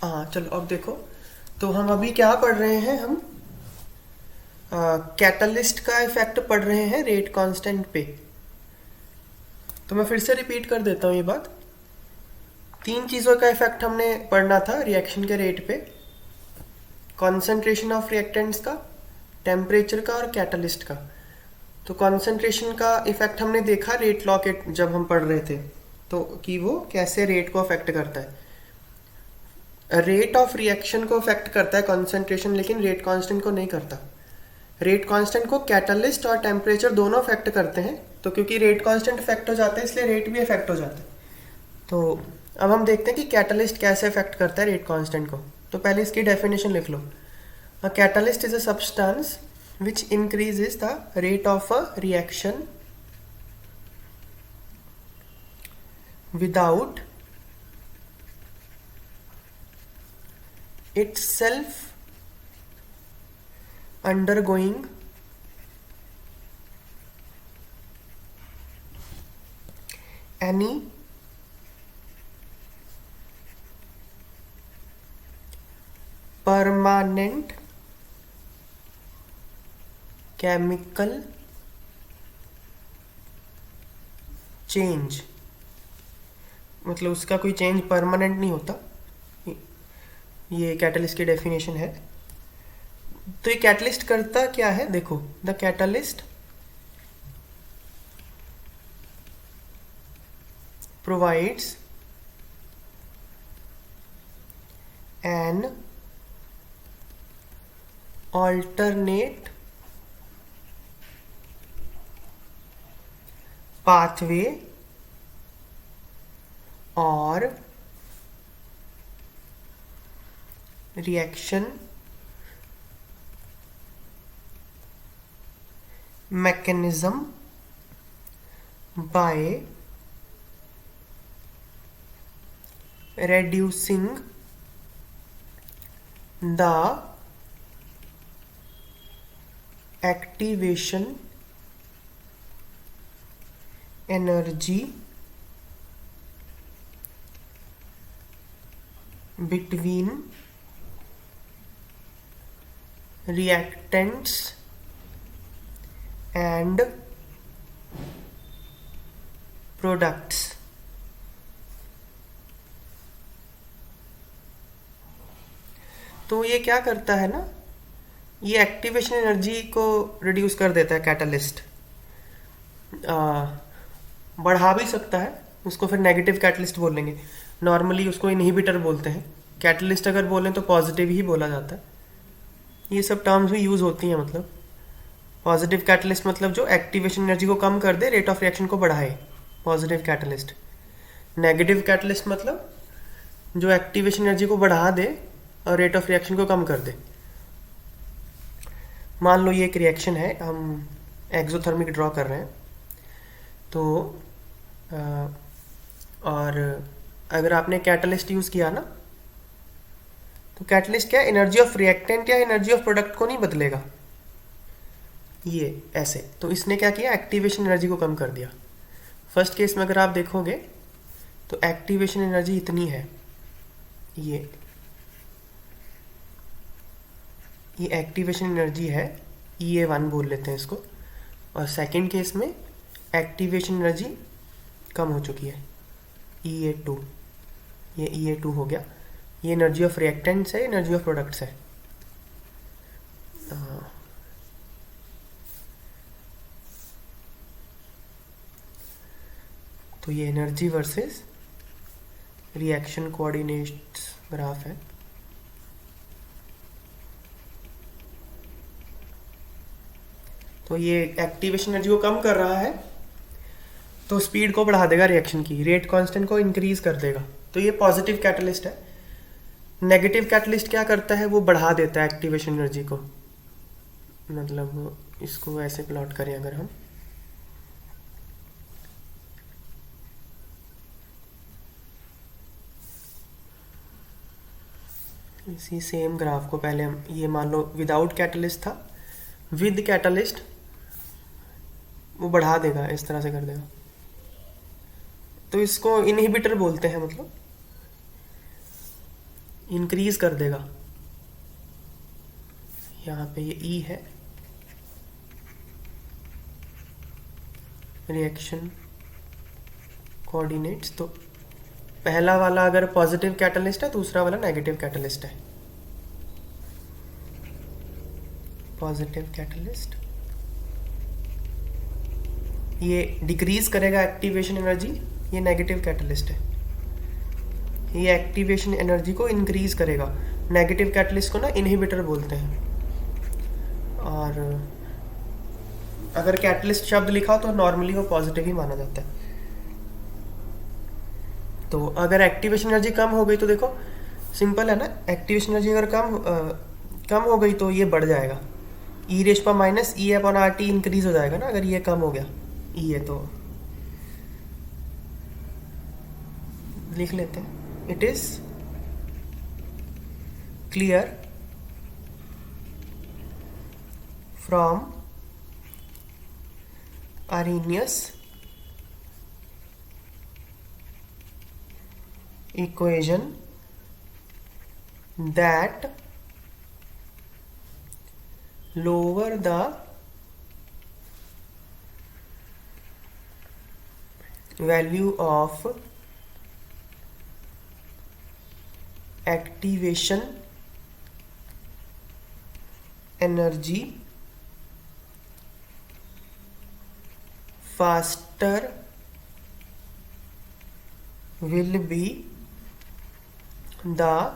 हाँ चलो अब देखो। तो हम अभी क्या पढ़ रहे हैं, हम कैटलिस्ट का इफेक्ट पढ़ रहे हैं रेट कांस्टेंट पे। तो मैं फिर से रिपीट कर देता हूँ ये बात। तीन चीज़ों का इफेक्ट हमने पढ़ना था रिएक्शन के रेट पे: कॉन्सेंट्रेशन ऑफ रिएक्टेंट्स का, टेम्परेचर का और कैटलिस्ट का। तो कॉन्सेंट्रेशन का इफेक्ट हमने देखा रेट लॉ के जब हम पढ़ रहे थे, तो कि वो कैसे रेट को अफेक्ट करता है। रेट ऑफ रिएक्शन को अफेक्ट करता है कॉन्सेंट्रेशन, लेकिन रेट कांस्टेंट को नहीं करता। रेट कांस्टेंट को कैटलिस्ट और टेम्परेचर दोनों अफेक्ट करते हैं। तो क्योंकि रेट कांस्टेंट अफेक्ट हो जाता है, इसलिए रेट भी अफेक्ट हो जाता है। तो अब हम देखते हैं कि कैटलिस्ट कैसे अफेक्ट करता है रेट कांस्टेंट को। तो पहले इसकी डेफिनेशन लिख लो। A catalyst is a substance which increases the rate of a reaction without itself undergoing any permanent chemical change। मतलब उसका कोई चेंज परमानेंट नहीं होता। ये कैटलिस्ट की डेफिनेशन है। तो ये कैटलिस्ट करता क्या है, देखो। The catalyst provides an alternate pathway or reaction mechanism by reducing the activation energy between reactants and products। तो ये क्या करता है ना, ये एक्टिवेशन एनर्जी को रिड्यूस कर देता है कैटलिस्ट। बढ़ा भी सकता है उसको, फिर नेगेटिव कैटलिस्ट बोलेंगे। नॉर्मली उसको इनहिबिटर बोलते हैं। कैटलिस्ट अगर बोलें तो पॉजिटिव ही बोला जाता है। ये सब टर्म्स भी यूज़ होती हैं। मतलब पॉजिटिव कैटलिस्ट मतलब जो एक्टिवेशन एनर्जी को कम कर दे, रेट ऑफ रिएक्शन को बढ़ाए, पॉजिटिव कैटलिस्ट। नेगेटिव कैटलिस्ट मतलब जो एक्टिवेशन एनर्जी को बढ़ा दे और रेट ऑफ रिएक्शन को कम कर दे। मान लो ये एक रिएक्शन है, हम एक्सोथर्मिक ड्रॉ कर रहे हैं। तो और अगर आपने कैटलिस्ट यूज़ किया ना, तो कैटलिस्ट क्या एनर्जी ऑफ रिएक्टेंट या एनर्जी ऑफ प्रोडक्ट को नहीं बदलेगा, ये ऐसे। तो इसने क्या किया, एक्टिवेशन एनर्जी को कम कर दिया। फर्स्ट केस में अगर आप देखोगे तो एक्टिवेशन एनर्जी इतनी है, ये एक्टिवेशन एनर्जी है, EA1 बोल लेते हैं इसको। और सेकंड केस में एक्टिवेशन एनर्जी कम हो चुकी है, EA2। ये EA2 हो गया। ये एनर्जी ऑफ रिएक्टेंट्स है, एनर्जी ऑफ प्रोडक्ट्स है। तो ये energy versus reaction coordinates graph है। तो ये एक्टिवेशन एनर्जी को कम कर रहा है, तो स्पीड को बढ़ा देगा रिएक्शन की, रेट कांस्टेंट को इंक्रीज कर देगा। तो ये पॉजिटिव कैटलिस्ट है। नेगेटिव कैटलिस्ट क्या करता है, वो बढ़ा देता है एक्टिवेशन एनर्जी को। मतलब इसको ऐसे प्लॉट करें अगर हम, इसी सेम ग्राफ को पहले हम, ये मान लो विदाउट कैटलिस्ट था, विद कैटलिस्ट वो बढ़ा देगा, इस तरह से कर देगा। तो इसको इनहिबिटर बोलते हैं। मतलब इंक्रीज कर देगा। यहाँ पे ये ई है, रिएक्शन कोऑर्डिनेट्स। तो पहला वाला अगर पॉजिटिव कैटलिस्ट है, दूसरा वाला नेगेटिव कैटलिस्ट है। पॉजिटिव कैटलिस्ट ये डिक्रीज करेगा एक्टिवेशन एनर्जी, ये नेगेटिव कैटलिस्ट है, ये एक्टिवेशन एनर्जी को इंक्रीज करेगा। नेगेटिव कैटलिस्ट को ना इनहिबिटर बोलते हैं। और अगर कैटलिस्ट शब्द लिखा हो तो नॉर्मली वो पॉजिटिव ही माना जाता है। तो अगर एक्टिवेशन एनर्जी कम हो गई तो देखो सिंपल है ना, एक्टिवेशन एनर्जी अगर कम हो गई तो ये बढ़ जाएगा, ई रेश पर माइनस ई अपॉन आर टी इंक्रीज हो जाएगा ना। अगर ये कम हो गया ई है तो लिख लेते हैं, it is clear from Arrhenius equation that lower the value of activation energy faster will be the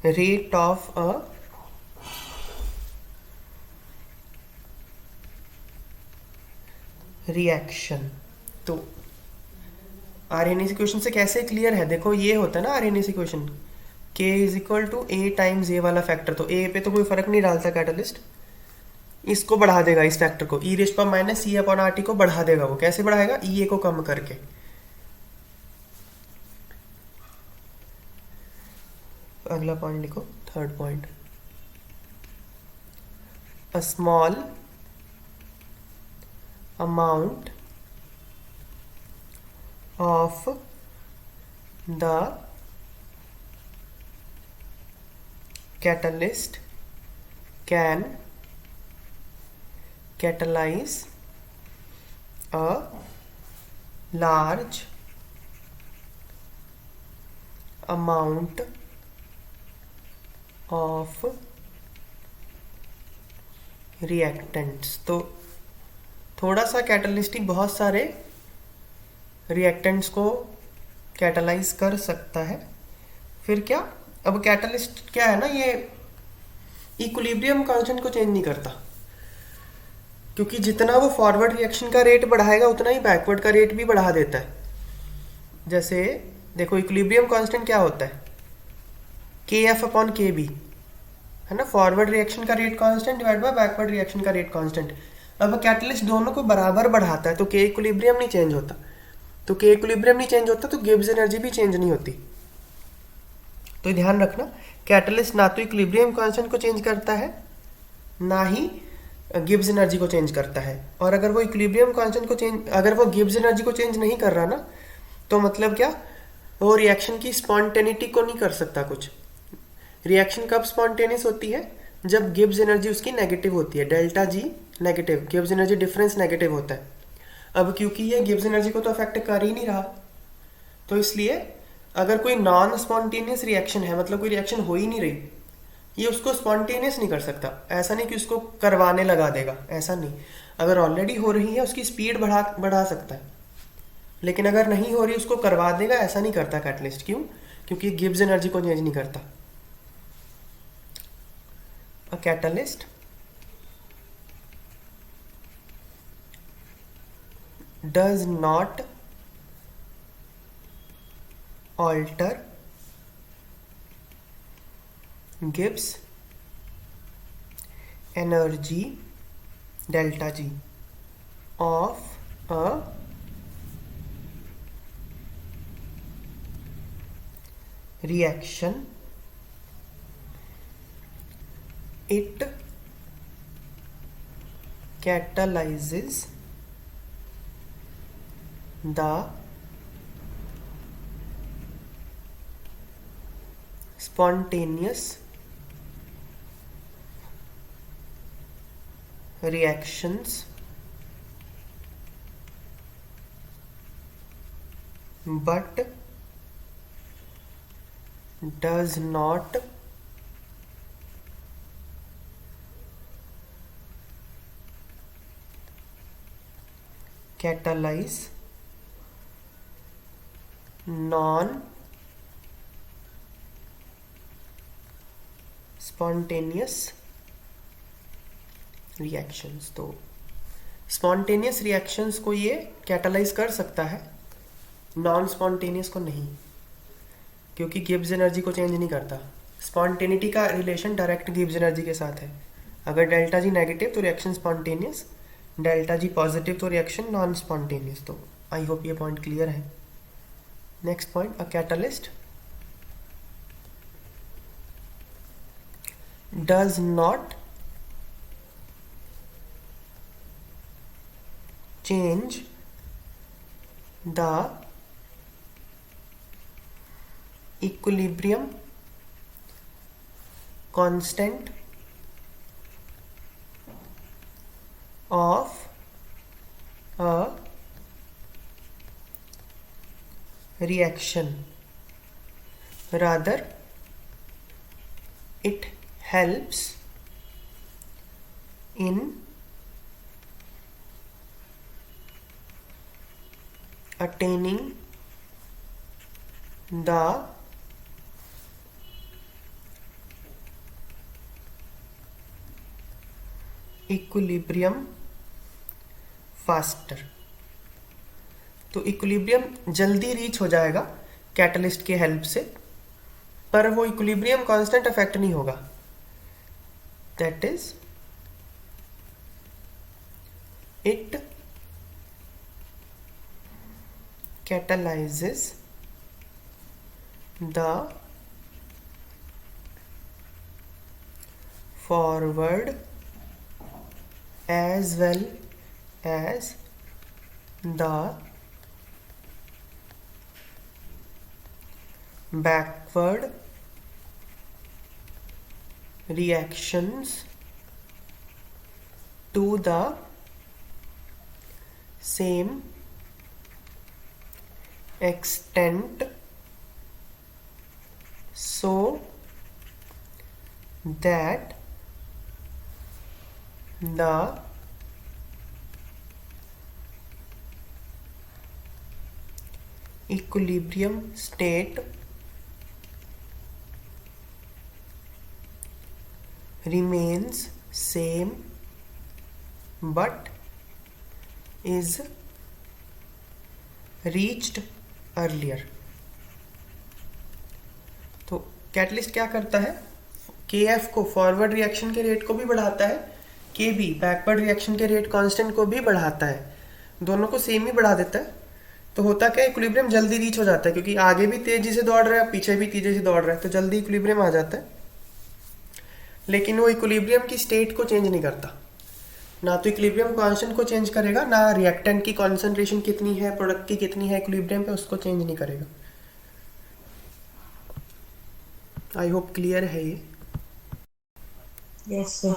rate of a reaction. तो आरएनएस इक्वेशन से कैसे क्लियर है, देखो ये होता है ना Arrhenius equation, K is equal to A times A वाला फैक्टर। तो ए पे तो कोई फर्क नहीं डालता कैटलिस्ट, इसको बढ़ा देगा, इस फैक्टर को ई रेश पर माइनस ई अपॉन आर टी को बढ़ा देगा। वो कैसे बढ़ाएगा, ई ए को कम करके। अगला पॉइंट लिखो, third point, a small amount of the catalyst can catalyze a large amount of reactants। तो थोड़ा सा कैटलिस्ट ही बहुत सारे रिएक्टेंट्स को कैटलाइज कर सकता है। फिर क्या, अब कैटलिस्ट क्या है ना, ये इक्विलिब्रियम कांस्टेंट को चेंज नहीं करता, क्योंकि जितना वो फॉरवर्ड रिएक्शन का रेट बढ़ाएगा उतना ही बैकवर्ड का रेट भी बढ़ा देता है। जैसे देखो इक्विलिब्रियम कांस्टेंट क्या होता है, के एफ अपॉन के बी है ना, फॉरवर्ड रिएक्शन का rate constant divide by backward reaction का रेट कांस्टेंट। अब कैटलिस्ट दोनों को बराबर बढ़ाता है तो के इक्विलिब्रियम नहीं चेंज होता, तो के इक्विलिब्रियम नहीं चेंज होता तो गिब्स एनर्जी भी चेंज नहीं होती। तो ध्यान रखना, कैटलिस्ट ना तो इक्विलिब्रियम कांस्टेंट को चेंज करता है ना ही गिब्स एनर्जी को चेंज करता है। और अगर वो इक्विलिब्रियम कांस्टेंट को चेंज, अगर वो गिब्स एनर्जी को चेंज नहीं कर रहा ना, तो मतलब क्या, वो रिएक्शन की स्पॉन्टेनिटी को नहीं कर सकता कुछ। रिएक्शन कब स्पॉन्टेनियस होती है, जब गिब्स एनर्जी उसकी नेगेटिव होती है, delta G negative, Gibbs energy difference negative होता है। अब क्योंकि ये गिब्स एनर्जी को तो अफेक्ट कर ही नहीं रहा, तो इसलिए अगर कोई नॉन स्पॉन्टेनियस रिएक्शन है, मतलब कोई रिएक्शन हो ही नहीं रही, ये उसको स्पॉन्टेनियस नहीं कर सकता। ऐसा नहीं कि उसको करवाने लगा देगा, ऐसा नहीं। अगर ऑलरेडी हो रही है उसकी स्पीड बढ़ा सकता है, लेकिन अगर नहीं हो रही उसको करवा देगा, ऐसा नहीं करता कैटलिस्ट। क्यों, क्योंकि गिब्स एनर्जी को चेंज नहीं करता। A catalyst does not alter Gibbs energy delta G of a reaction. It catalyzes the spontaneous reactions but does not catalyze non spontaneous reactions. तो स्पॉन्टेनियस रिएक्शंस को ये कैटालाइज कर सकता है, नॉन स्पॉन्टेनियस को नहीं, क्योंकि गिब्स एनर्जी को चेंज नहीं करता। स्पॉन्टेनिटी का रिलेशन डायरेक्ट गिब्स एनर्जी के साथ है। अगर डेल्टा जी नेगेटिव तो reaction spontaneous, delta G positive तो रिएक्शन नॉन स्पॉन्टेनियस। तो आई होप ये पॉइंट क्लियर है। Next point, a catalyst does not change the equilibrium constant of a reaction, rather it helps in attaining the equilibrium faster। तो equilibrium जल्दी reach हो जाएगा catalyst के help से, पर वो इक्विलिब्रियम कांस्टेंट अफेक्ट नहीं होगा। That is it catalyzes the forward as well as the backward reactions to the same extent, so that the equilibrium state remains same but is reached earlier. तो catalyst क्या करता है, KF को forward reaction के rate को भी बढ़ाता है, KB बैकवर्ड रिएक्शन के रेट कांस्टेंट को भी बढ़ाता है, दोनों को सेम ही बढ़ा देता है। तो होता क्या, इक्विलिब्रियम जल्दी रीच हो जाता है, क्योंकि आगे भी तेजी से दौड़ रहा है, पीछे भी तेजी से दौड़ रहा है, तो जल्दी इक्विलिब्रियम आ जाता है। लेकिन वो इक्विलिब्रियम की स्टेट को चेंज नहीं करता, ना तो इक्विलिब्रियम कांस्टेंट को चेंज करेगा, ना रिएक्टेंट की कॉन्सेंट्रेशन कितनी है, प्रोडक्ट की कितनी है इक्विलिब्रियम पे, उसको चेंज नहीं करेगा। आई होप क्लियर है ये। Yes sir.